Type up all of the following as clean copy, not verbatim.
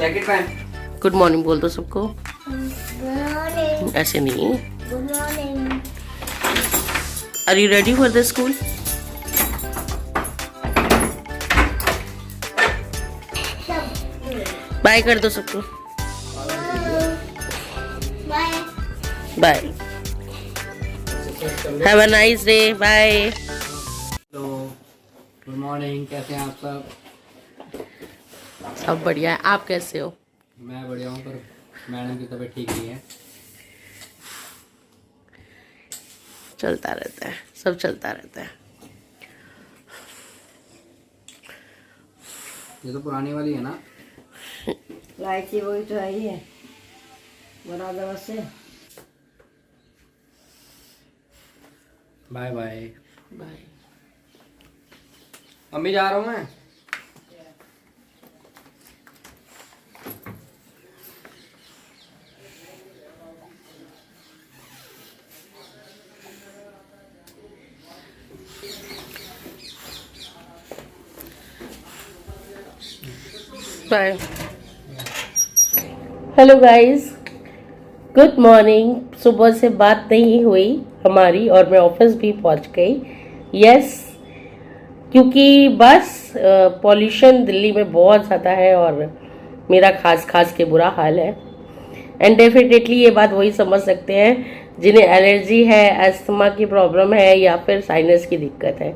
Jacket पहन। Good morning बोल दो सबको। मॉर्निंग। ऐसे नहीं। Good morning. Are you ready for the school? Bye कर दो सबको। Bye. Bye. Have a nice day. Bye. Hello, good morning. कैसे हैं आप सब? सब बढ़िया है। आप कैसे हो? मैं बढ़िया हूँ, पर मैडम की तबीयत ठीक नहीं है। चलता रहता है, सब चलता रहता है। ये तो पुरानी वाली है ना? लाइकी वही तो आई है बराबर से। Bye bye. बाय। अम्मी जा रहा हूँ मैं। Bye. Hello guys, good morning. सुबह से बात नहीं हुई हमारी और मैं ऑफिस भी पहुंच गई। यस, क्योंकि बस पॉल्यूशन दिल्ली में बहुत ज़्यादा है और मेरा खास के बुरा हाल है। एंड डेफिनेटली ये बात वही समझ सकते हैं जिन्हें एलर्जी है, अस्थमा की प्रॉब्लम है या फिर साइनस की दिक्कत है।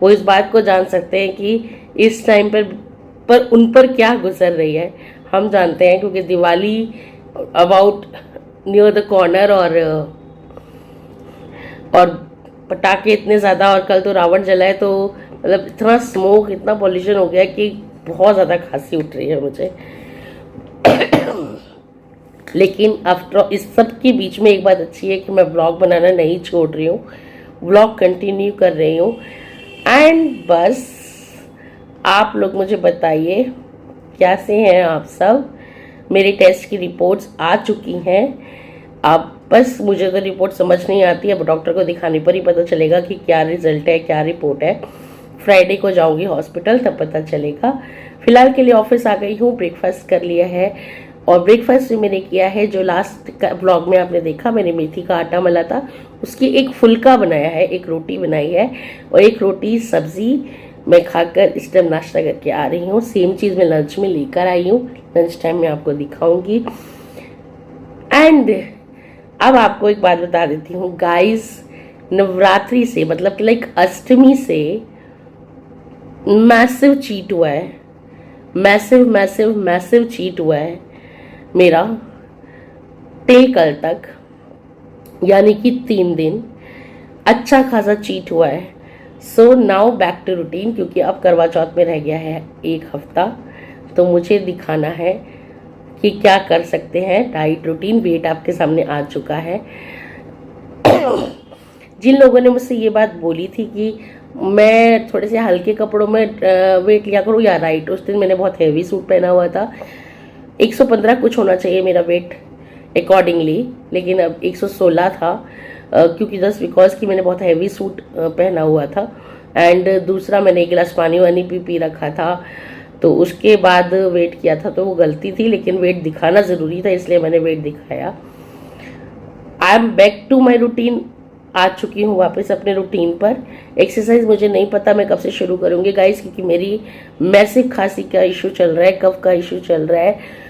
वो इस बात को जान सकते हैं कि इस टाइम पर उन पर क्या गुजर रही है। हम जानते हैं क्योंकि Diwali about near the corner और पटाखे इतने ज़्यादा, और कल तो रावण जला है, तो मतलब इतना स्मोक, इतना पॉल्यूशन हो गया कि बहुत ज़्यादा खांसी उठ रही है मुझे। लेकिन आफ्टर इस सब के बीच में एक बात अच्छी है कि मैं व्लॉग बनाना नहीं छोड़ रही हूँ, व्लॉग कंटिन्यू कर रही हूँ। एंड बस आप लोग मुझे बताइए कैसे हैं आप सब। मेरी टेस्ट की रिपोर्ट्स आ चुकी हैं। अब बस मुझे तो रिपोर्ट समझ नहीं आती, अब डॉक्टर को दिखाने पर ही पता चलेगा कि क्या रिजल्ट है, क्या रिपोर्ट है। फ्राइडे को जाऊंगी हॉस्पिटल, तब पता चलेगा। फिलहाल के लिए ऑफिस आ गई हूँ, ब्रेकफास्ट कर लिया है। और ब्रेकफास्ट में मैंने किया है, जो लास्ट ब्लॉग में आपने देखा, मैंने मेथी का आटा मला था, उसकी एक फुल्का बनाया है, एक रोटी बनाई है और एक रोटी सब्जी मैं खाकर इस टाइम नाश्ता करके आ रही हूँ। सेम चीज़ मैं लंच में लेकर आई हूँ, लंच टाइम में आपको दिखाऊंगी। एंड अब आपको एक बात बता देती हूँ गाइस, नवरात्रि से मतलब लाइक अष्टमी से मैसिव चीट हुआ है, मैसिव चीट हुआ है मेरा टिल कल तक, यानी कि 3 दिन अच्छा खासा चीट हुआ है। So now back to routine, क्योंकि अब करवा चौथ में रह गया है 1 हफ्ता, तो मुझे दिखाना है कि क्या कर सकते हैं। डाइट रूटीन, वेट आपके सामने आ चुका है। जिन लोगों ने मुझसे ये बात बोली थी कि मैं थोड़े से हल्के कपड़ों में वेट लिया करूँ या राइट, उस दिन मैंने बहुत हैवी सूट पहना हुआ था। 115 कुछ होना चाहिए मेरा वेट अकॉर्डिंगली, लेकिन अब 116 था, क्योंकि जस्ट बिकॉज कि मैंने बहुत हैवी सूट पहना हुआ था। एंड दूसरा, मैंने 1 गिलास पानी वानी भी पी रखा था, तो उसके बाद वेट किया था, तो वो गलती थी, लेकिन वेट दिखाना ज़रूरी था, इसलिए मैंने वेट दिखाया। I am back to my routine, आ चुकी हूँ वापस अपने रूटीन पर। एक्सरसाइज मुझे नहीं पता मैं कब से शुरू करूँगी गाइस, क्योंकि मेरी मैसिव खांसी का इशू चल रहा है, कफ का इशू चल रहा है।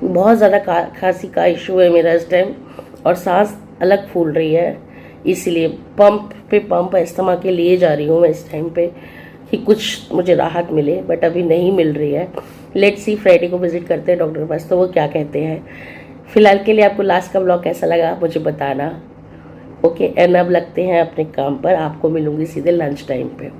बहुत ज़्यादा खांसी का इशू है मेरा इस टाइम, और सांस अलग फूल रही है, इसीलिए पंप पे पंप अस्थमा के लिए जा रही हूँ मैं इस टाइम पे कि कुछ मुझे राहत मिले, बट अभी नहीं मिल रही है। लेट्स सी, फ्राइडे को विजिट करते हैं डॉक्टर के पास, तो वो क्या कहते हैं। फिलहाल के लिए आपको लास्ट का ब्लॉग कैसा लगा मुझे बताना। ओके, एंड अब लगते हैं अपने काम पर, आपको मिलूंगी सीधे लंच टाइम पे।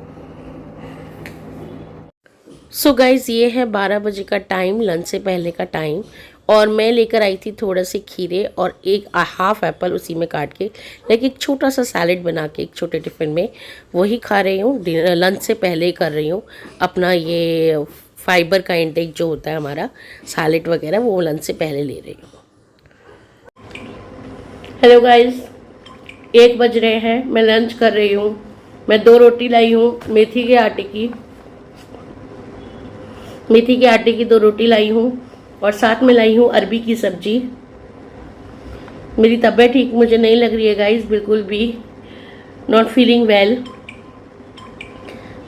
सो गाइज, ये है 12 बजे का टाइम, लंच से पहले का टाइम, और मैं लेकर आई थी थोड़े से खीरे और एक हाफ एप्पल उसी में काट के, लेकिन एक छोटा सा सैलेड बना के एक छोटे टिफ़िन में, वही खा रही हूँ। लंच से पहले ही कर रही हूँ अपना ये फाइबर का इंटेक जो होता है हमारा, सैलेड वगैरह, वो लंच से पहले ले रही हूँ। हेलो गाइज, 1 बज रहे हैं, मैं लंच कर रही हूँ। मैं 2 रोटी लाई हूँ मेथी के आटे की 2 रोटी लाई हूँ और साथ में लाई हूँ अरबी की सब्जी। मेरी तबीयत ठीक मुझे नहीं लग रही है गाइस, बिल्कुल भी नॉट फीलिंग वेल।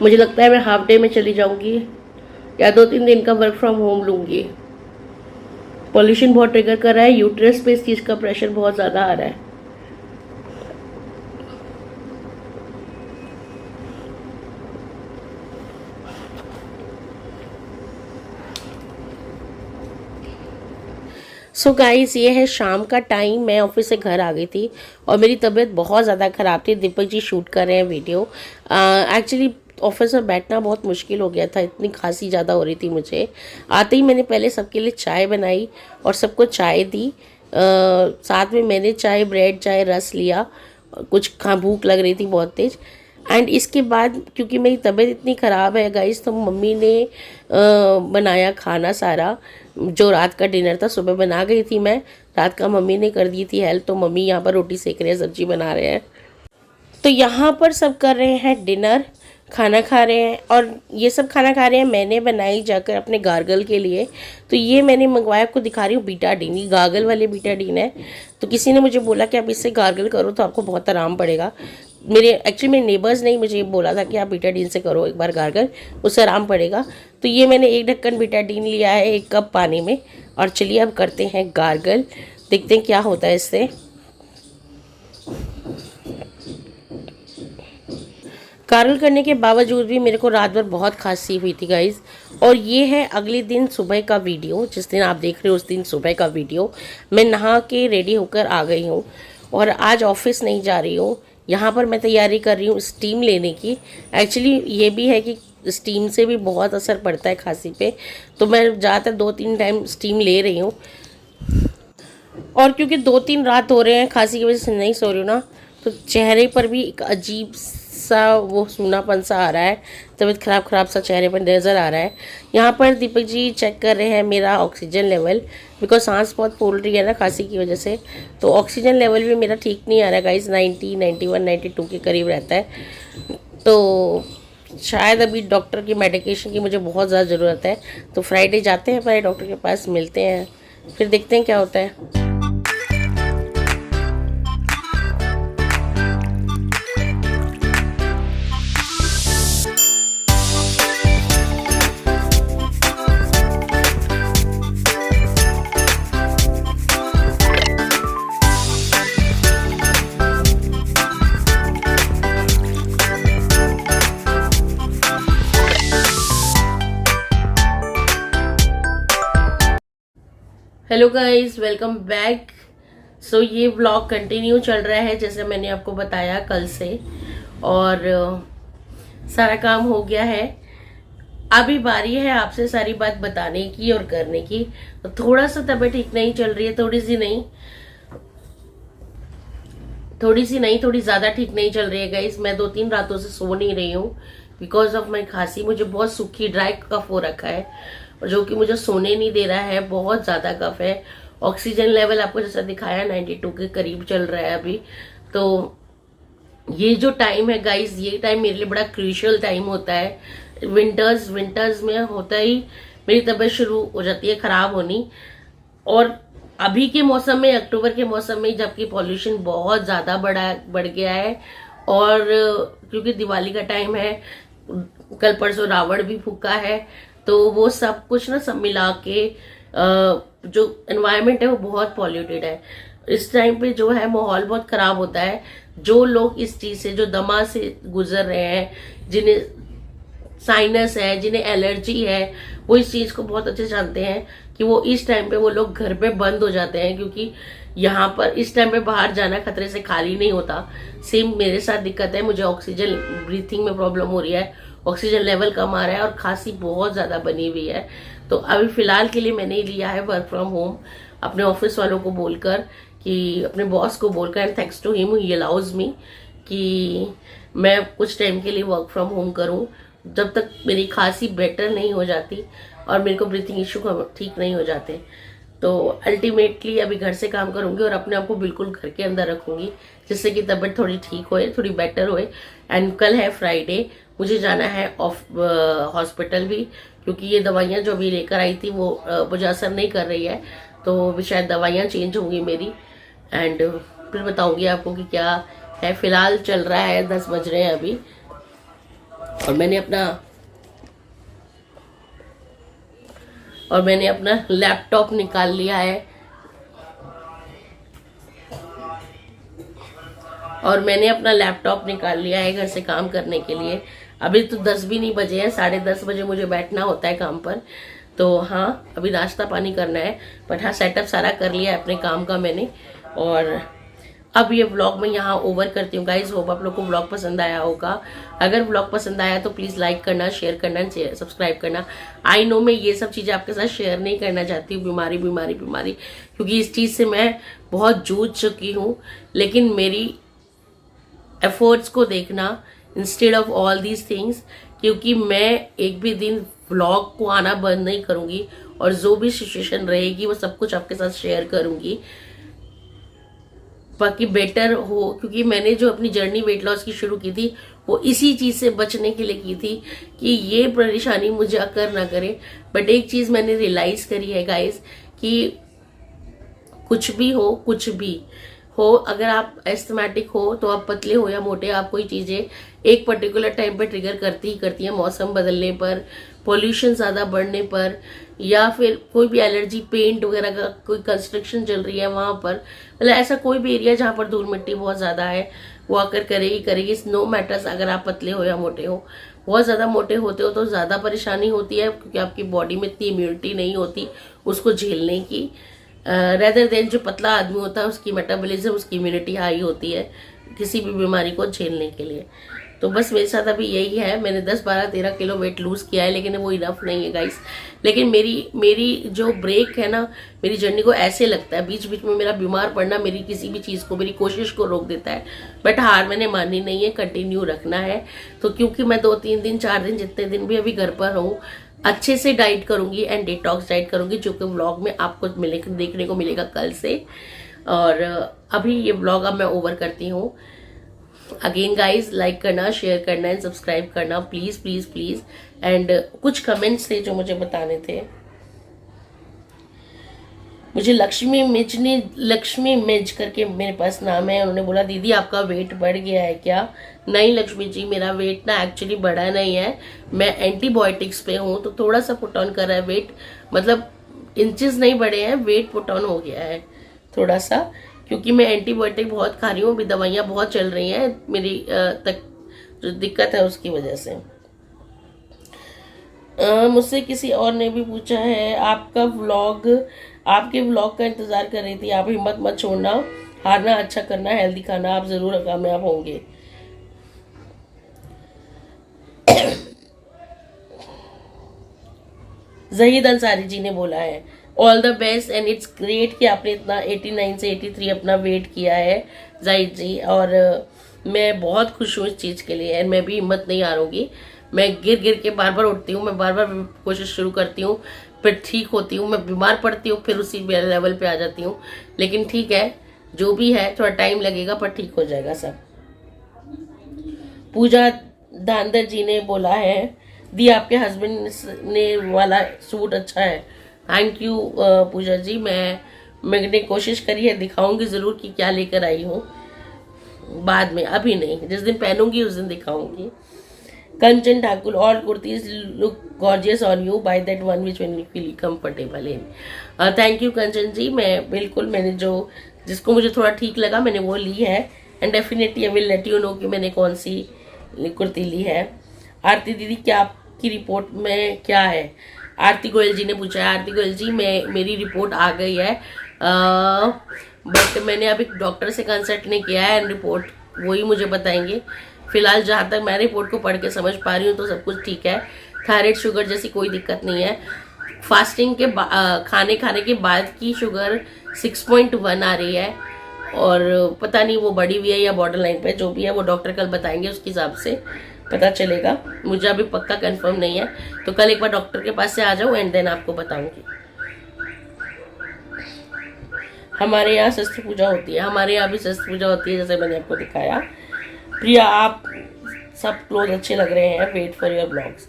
मुझे लगता है मैं हाफ डे में चली जाऊंगी या 2-3 दिन का वर्क फ्रॉम होम लूंगी। पॉल्यूशन बहुत ट्रिगर कर रहा है, यूट्रस पे इस चीज़ का प्रेशर बहुत ज़्यादा आ रहा है। सो गाइस, ये है शाम का टाइम। मैं ऑफिस से घर आ गई थी और मेरी तबीयत बहुत ज़्यादा ख़राब थी। दीपक जी शूट कर रहे हैं वीडियो। एक्चुअली ऑफिस में बैठना बहुत मुश्किल हो गया था, इतनी खांसी ज़्यादा हो रही थी मुझे। आते ही मैंने पहले सबके लिए चाय बनाई और सबको चाय दी। साथ में मैंने चाय, ब्रेड, चाय, रस लिया। कुछ भूख लग रही थी बहुत तेज़। एंड इसके बाद क्योंकि मेरी तबीयत इतनी ख़राब है गाइस, तो मम्मी ने बनाया खाना सारा। जो रात का डिनर था सुबह बना गई थी मैं, रात का मम्मी ने कर दी थी हेल्प। तो मम्मी यहाँ पर रोटी सेक रहे हैं, सब्जी बना रहे हैं। तो यहाँ पर सब कर रहे हैं डिनर, खाना खा रहे हैं। और ये सब खाना खा रहे हैं मैंने बनाई जाकर अपने गार्गल के लिए। तो ये मैंने मंगवाया, आपको दिखा रही हूँ, बीटाडीन। ये गार्गल वाले बीटाडीन है। तो किसी ने मुझे बोला कि आप इससे गार्गल करो तो आपको बहुत आराम पड़ेगा। मेरे नेबर्स ने मुझे बोला था कि आप बीटाडीन से करो एक बार गार्गल, उससे आराम पड़ेगा। तो ये मैंने 1 ढक्कन बीटाडीन लिया है 1 कप पानी में। और चलिए अब करते हैं गार्गल, देखते हैं क्या होता है इससे। गार्गल करने के बावजूद भी मेरे को रात भर बहुत खांसी हुई थी गाइज। और ये है अगले दिन सुबह का वीडियो, जिस दिन आप देख रहे हो उस दिन सुबह का वीडियो। मैं नहा के रेडी होकर आ गई हूँ और आज ऑफिस नहीं जा रही हूँ। यहाँ पर मैं तैयारी कर रही हूँ स्टीम लेने की। एक्चुअली ये भी है कि स्टीम से भी बहुत असर पड़ता है खांसी पे, तो मैं ज़्यादातर 2-3 टाइम स्टीम ले रही हूँ। और क्योंकि 2-3 रात हो रहे हैं खांसी की वजह से नहीं सो रही हूँ ना, तो चेहरे पर भी एक अजीब सा वो सूनापन सा आ रहा है, तबीयत ख़राब सा चेहरे पर नज़र आ रहा है। यहाँ पर दीपक जी चेक कर रहे हैं मेरा ऑक्सीजन लेवल, बिकॉज सांस बहुत फूल रही है ना खांसी की वजह से। तो ऑक्सीजन लेवल भी मेरा ठीक नहीं आ रहा है गाइस, 90, 91, 92 के करीब रहता है। तो शायद अभी डॉक्टर की मेडिकेशन की मुझे बहुत ज़्यादा ज़रूरत है। तो फ्राइडे जाते हैं पहले डॉक्टर के पास, मिलते हैं, फिर देखते हैं क्या होता है। Hello guys, welcome back. So ये व्लॉग कंटिन्यू चल रहा है जैसे मैंने आपको बताया कल से। और सारा काम हो गया है, अभी बारी है आपसे सारी बात बताने की और करने की। तो थोड़ा सा तबीयत ठीक नहीं चल रही है, थोड़ी ज़्यादा ठीक नहीं चल रही है गाइस। मैं 2-3 रातों से सो नहीं रही हूँ बिकॉज ऑफ माई खांसी। मुझे बहुत सूखी ड्राई कफ हो रखा है जो कि मुझे सोने नहीं दे रहा है, बहुत ज़्यादा कफ है। ऑक्सीजन लेवल आपको जैसा दिखाया 92 के करीब चल रहा है अभी। तो ये जो टाइम है गाइस, ये टाइम मेरे लिए बड़ा क्रूशियल टाइम होता है। विंटर्स में होता ही मेरी तबीयत शुरू हो जाती है ख़राब होनी। और अभी के मौसम में, अक्टूबर के मौसम में, जबकि पॉल्यूशन बहुत ज़्यादा बढ़ गया है और क्योंकि दिवाली का टाइम है, कल परसों रावण भी फूका है, तो वो सब कुछ ना सब मिला के जो एनवायरनमेंट है वो बहुत पॉल्यूटेड है। इस टाइम पे जो है माहौल बहुत खराब होता है। जो लोग इस चीज से, जो दमा से गुजर रहे हैं, जिन्हें साइनस है, जिन्हें एलर्जी है, वो इस चीज को बहुत अच्छे जानते हैं कि वो इस टाइम पे वो लोग घर पे बंद हो जाते हैं, क्योंकि यहाँ पर इस टाइम पे बाहर जाना खतरे से खाली नहीं होता। सेम मेरे साथ दिक्कत है, मुझे ऑक्सीजन ब्रीथिंग में प्रॉब्लम हो रही है, ऑक्सीजन लेवल कम आ रहा है और खांसी बहुत ज़्यादा बनी हुई है। तो अभी फ़िलहाल के लिए मैंने लिया है वर्क फ्रॉम होम, अपने ऑफिस वालों को बोलकर, कि अपने बॉस को बोलकर, and thanks to him he allows me कि मैं कुछ टाइम के लिए वर्क फ्रॉम होम करूं, जब तक मेरी खांसी बेटर नहीं हो जाती और मेरे को ब्रीथिंग इशू ठीक नहीं हो जाते। तो अल्टीमेटली अभी घर से काम करूंगी और अपने आप को बिल्कुल घर के अंदर रखूंगी, जिससे कि तबीयत थोड़ी ठीक होए, थोड़ी बेटर होए। एंड कल है फ्राइडे, मुझे जाना है हॉस्पिटल भी, क्योंकि ये दवाइयाँ जो अभी लेकर आई थी वो मुझे असर नहीं कर रही है, तो भी शायद दवाइयाँ चेंज होंगी मेरी। एंड फिर बताऊंगी आपको कि क्या है। फिलहाल चल रहा है 10 बज रहे हैं अभी, और मैंने अपना लैपटॉप निकाल लिया है, घर से काम करने के लिए। अभी तो 10 भी नहीं बजे हैं, 10:30 बजे मुझे बैठना होता है काम पर। तो हाँ, अभी नाश्ता पानी करना है, बट हाँ सेटअप सारा कर लिया है अपने काम का मैंने। और अब ये व्लॉग मैं यहाँ ओवर करती हूँ गाइज। होप आप लोग को व्लॉग पसंद आया होगा। अगर व्लॉग पसंद आया तो प्लीज़ लाइक करना, शेयर करना, सब्सक्राइब करना। आई नो मैं ये सब चीज़ें आपके साथ शेयर नहीं करना चाहती हूँ, बीमारी, क्योंकि इस चीज़ से मैं बहुत जूझ चुकी हूँ। लेकिन मेरी एफर्ट्स को देखना instead of all these things, क्योंकि मैं एक भी दिन व्लॉग को आना बंद नहीं करूँगी, और जो भी सिचुएशन रहेगी वो सब कुछ आपके साथ शेयर करूँगी, बाकी बेटर हो। क्योंकि मैंने जो अपनी जर्नी वेट लॉस की शुरू की थी वो इसी चीज़ से बचने के लिए की थी कि ये परेशानी मुझे अकर ना करे। बट एक चीज़ मैंने रियलाइज करी है गाइज कि कुछ भी हो, अगर आप एस्थमेटिक हो तो आप पतले हो या मोटे, आप कोई चीज़ें एक पर्टिकुलर टाइम पर ट्रिगर करती हैं। मौसम बदलने पर, पोल्यूशन ज़्यादा बढ़ने पर, या फिर कोई भी एलर्जी, पेंट वगैरह का कोई कंस्ट्रक्शन चल रही है वहाँ पर, मतलब ऐसा कोई भी एरिया जहाँ पर धूल मिट्टी बहुत ज़्यादा है, वो आकर करेगी। नो मैटर्स अगर आप पतले हो या मोटे हो। बहुत ज़्यादा मोटे होते हो तो ज़्यादा परेशानी होती है, क्योंकि आपकी बॉडी में इतनी इम्यूनिटी नहीं होती उसको झेलने की। रेदर देन जो पतला आदमी होता है उसकी मेटाबॉलिज्म, उसकी इम्यूनिटी हाई होती है किसी भी बीमारी को झेलने के लिए। तो बस मेरे साथ अभी यही है। मैंने 10, 12, 13 किलो वेट लूज किया है, लेकिन वो इनफ नहीं है गाइस। लेकिन मेरी जो ब्रेक है ना, मेरी जर्नी को ऐसे लगता है बीच बीच में मेरा बीमार पड़ना मेरी किसी भी चीज़ को, मेरी कोशिश को रोक देता है। बट हार मैंने माननी नहीं है, कंटिन्यू रखना है। तो क्योंकि मैं 2, 3 दिन, 4 दिन, जितने दिन भी अभी घर पर हूँ, अच्छे से डाइट करूंगी एंड डिटॉक्स डाइट करूंगी, जो कि व्लॉग में आपको देखने को मिलेगा कल से। और अभी ये व्लॉग अब मैं ओवर करती हूँ। अगेन गाइज, लाइक करना, शेयर करना एंड सब्सक्राइब करना, प्लीज प्लीज प्लीज। एंड कुछ कमेंट्स थे जो मुझे बताने थे। मुझे लक्ष्मी मिज करके मेरे पास नाम है, उन्होंने बोला दीदी आपका वेट बढ़ गया है क्या? नहीं लक्ष्मी जी, मेरा वेट ना एक्चुअली बढ़ा नहीं है, मैं एंटीबायोटिक्स पे हूँ, तो थोड़ा सा पुट ऑन कर रहा है वेट, मतलब इंचेस नहीं बढ़े हैं, वेट पुट ऑन हो गया है थोड़ा सा, क्योंकि मैं एंटीबायोटिक बहुत खा रही हूँ, अभी दवाइयाँ बहुत चल रही हैं, मेरी तक जो दिक्कत है उसकी वजह से। मुझसे किसी और ने भी पूछा है आपके व्लॉग का इंतजार कर रही थी, आप हिम्मत मत छोड़ना, हारना अच्छा करना, हेल्दी खाना, आप जरूर कामयाब होंगे। जहीद अंसारी जी ने बोला है all the best and it's great कि आपने इतना 89 से 83 अपना वेट किया है जाहिद जी, और मैं बहुत खुश हूँ इस चीज़ के लिए। एंड मैं भी हिम्मत नहीं हारूंगी, मैं गिर के बार बार उठती हूँ, मैं बार बार कोशिश शुरू करती हूँ, फिर ठीक होती हूँ, मैं बीमार पड़ती हूँ, फिर उसी लेवल पे आ जाती हूँ। लेकिन ठीक है, जो भी है थोड़ा टाइम लगेगा पर ठीक हो जाएगा सब। पूजा धांधर जी ने बोला है दी आपके हस्बैंड ने वाला सूट अच्छा है। थैंक यू पूजा जी, मैंने कोशिश करी है, दिखाऊंगी ज़रूर कि क्या लेकर आई हूँ बाद में, अभी नहीं, जिस दिन पहनूंगी उस दिन दिखाऊंगी। Kanchan Thakur, all kurtis look gorgeous on you, by that one which one you feel comfortable in. Thank you Kanchan ji, मैंने जिसको मुझे थोड़ा ठीक लगा मैंने वो ली है, and definitely I will let you know कि मैंने कौन सी कुर्ती ली है। आरती दीदी क्या आपकी रिपोर्ट में क्या है? आरती गोयल जी ने पूछा है। आरती गोयल जी, मेरी रिपोर्ट आ गई है, बट मैंने अभी डॉक्टर से कंसल्ट नहीं किया है, एंड रिपोर्ट वही मुझे बताएंगे। फिलहाल जहाँ तक मैं रिपोर्ट को पढ़ के समझ पा रही हूँ तो सब कुछ ठीक है, थायराइड शुगर जैसी कोई दिक्कत नहीं है। फास्टिंग के खाने के बाद की शुगर 6.1 आ रही है, और पता नहीं वो बढ़ी हुई है या बॉर्डर लाइन पे, जो भी है वो डॉक्टर कल बताएंगे, उसके हिसाब से पता चलेगा, मुझे अभी पक्का कंफर्म नहीं है। तो कल एक बार डॉक्टर के पास से आ जाऊँ एंड देन आपको बताऊंगी। हमारे यहाँ शस्त्र पूजा होती है, हमारे यहाँ भी शस्त्र पूजा होती है जैसे मैंने आपको दिखाया। प्रिया, आप सब क्लोथ अच्छे लग रहे हैं। Wait for your blogs.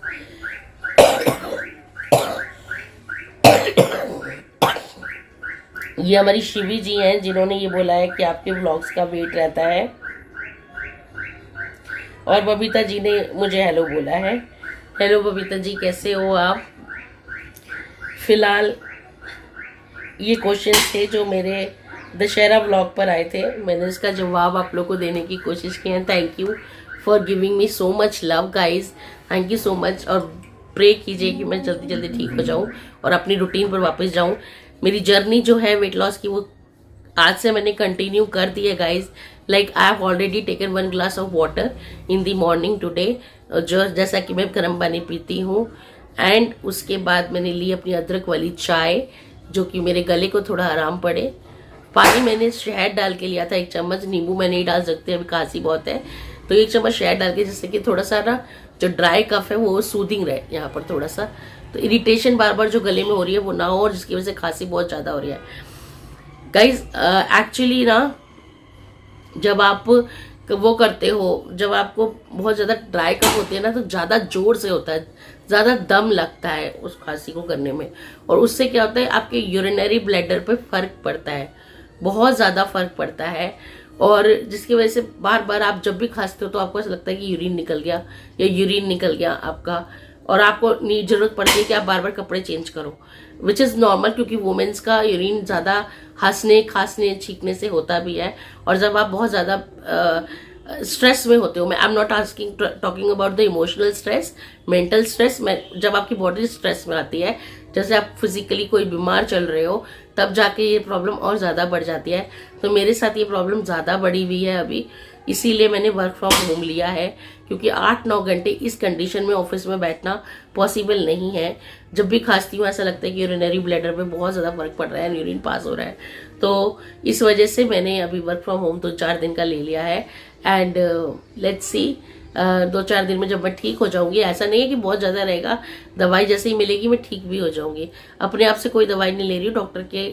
ये हमारी शिवी जी हैं जिन्होंने ये बोला है कि आपके व्लॉग्स का वेट रहता है। और बबीता जी ने मुझे हेलो बोला है। हेलो बबीता जी, कैसे हो आप? फिलहाल ये क्वेश्चंस थे जो मेरे दशहरा व्लॉग पर आए थे, मैंने इसका जवाब आप लोग को देने की कोशिश की है। Thank you for giving me so much love guys, thank you so much. और प्रे कीजिए कि मैं जल्दी जल्दी ठीक हो जाऊं और अपनी रूटीन पर वापस जाऊं। मेरी जर्नी जो है वेट लॉस की वो आज से मैंने कंटिन्यू कर दी है guys. Like I have already taken 1 glass of water in the morning today, जो जैसा कि मैं गर्म पानी पीती हूँ। एंड उसके बाद मैंने ली अपनी अदरक वाली चाय जो कि मेरे गले को थोड़ा आराम पड़े। पानी मैंने शहद डाल के लिया था 1 चम्मच, नींबू मैं नहीं डाल सकती अभी खांसी बहुत है, तो 1 चम्मच शहद डाल के, जिससे कि थोड़ा सा ना जो ड्राई कफ है वो सूदिंग रहे यहाँ पर थोड़ा सा, तो इरिटेशन बार बार जो गले में हो रही है वो ना हो, और जिसकी वजह से खांसी बहुत ज़्यादा हो रही है गाइज। एक्चुअली ना जब आप वो करते हो, जब आपको बहुत ज़्यादा ड्राई कफ होती है ना, तो ज़्यादा जोर से होता है, ज़्यादा दम लगता है उस खांसी को करने में, और उससे क्या होता है आपके यूरिनरी ब्लैडर पे फर्क पड़ता है, बहुत ज़्यादा फर्क पड़ता है। और जिसकी वजह से बार बार आप जब भी खांसते हो तो आपको ऐसा लगता है कि यूरिन निकल गया या यूरिन निकल गया आपका, और आपको जरूरत पड़ती है कि आप बार बार कपड़े चेंज करो, विच इज़ नॉर्मल, क्योंकि वुमेन्स का यूरिन ज़्यादा हंसने खांसने छींकने से होता भी है। और जब आप बहुत ज़्यादा स्ट्रेस में होते हो, मैं I am not asking talking about the emotional stress, mental stress, मैं जब आपकी बॉडी स्ट्रेस में आती है, जैसे आप फिजिकली कोई बीमार चल रहे हो, तब जाके ये प्रॉब्लम और ज़्यादा बढ़ जाती है। तो मेरे साथ ये प्रॉब्लम ज़्यादा बढ़ी हुई है अभी, इसीलिए मैंने वर्क फ्रॉम होम लिया है, क्योंकि 8-9 घंटे इस कंडीशन में ऑफिस में बैठना पॉसिबल नहीं है। जब भी खांसती हूँ ऐसा लगता है कि यूरिनरी ब्लैडर पे बहुत ज़्यादा फर्क पड़ रहा है, यूरिन पास हो रहा है, तो इस वजह से मैंने अभी वर्क फ्रॉम होम 2-4 दिन का ले लिया है। एंड लेट्स सी 2-4 दिन में जब मैं ठीक हो जाऊंगी, ऐसा नहीं है कि बहुत ज़्यादा रहेगा, दवाई जैसे ही मिलेगी मैं ठीक भी हो जाऊंगी। अपने आप से कोई दवाई नहीं ले रही हूँ, डॉक्टर के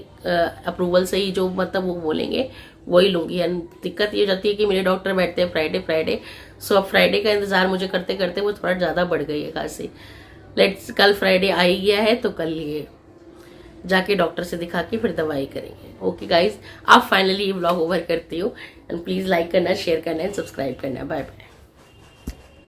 अप्रूवल से ही जो मतलब वो बोलेंगे वही लूंगी। एंड दिक्कत ये हो जाती है कि मेरे डॉक्टर बैठते हैं फ्राइडे, सो अब फ्राइडे का इंतजार मुझे करते करते वो थोड़ा ज़्यादा बढ़ गई है खांसी। कल फ्राइडे आ ही गया है, तो कल ये जाके डॉक्टर से दिखा के फिर दवाई करेंगे। ओके गाइज, आप फाइनली ये व्लॉग ओवर करती हूँ, एंड प्लीज़ लाइक करना, शेयर करना एंड सब्सक्राइब करना। Bye bye.